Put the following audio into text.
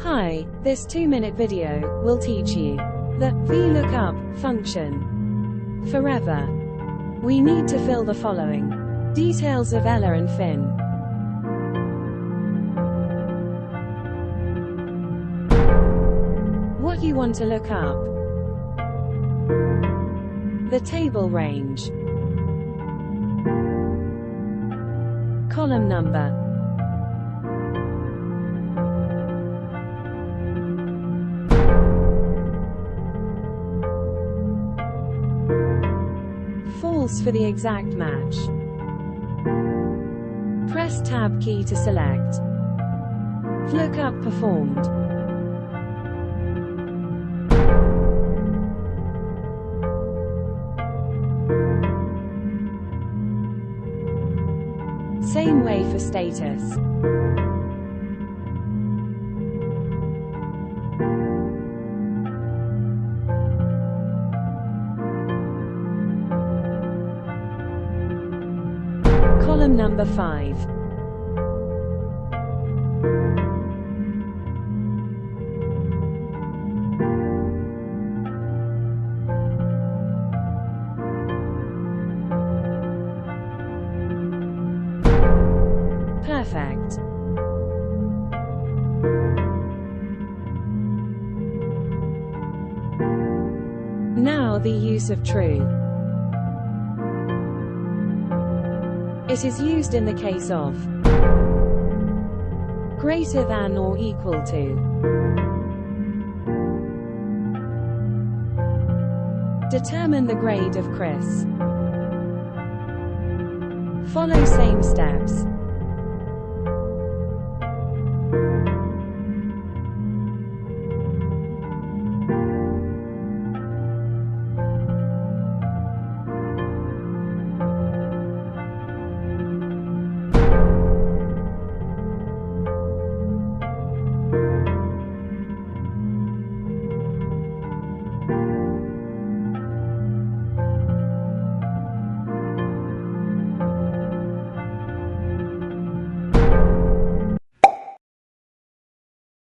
Hi, this 2-minute video will teach you the VLOOK function. Forever. We need to fill the following details of Ella and Finn. What you want to look up. The table range. Column number. False for the exact match. Press Tab key to select. VLOOK up performed. Same way for status. Column number 5. Perfect. Now the use of true. It is used in the case of greater than or equal to. Determine the grade of Chris. Follow same steps.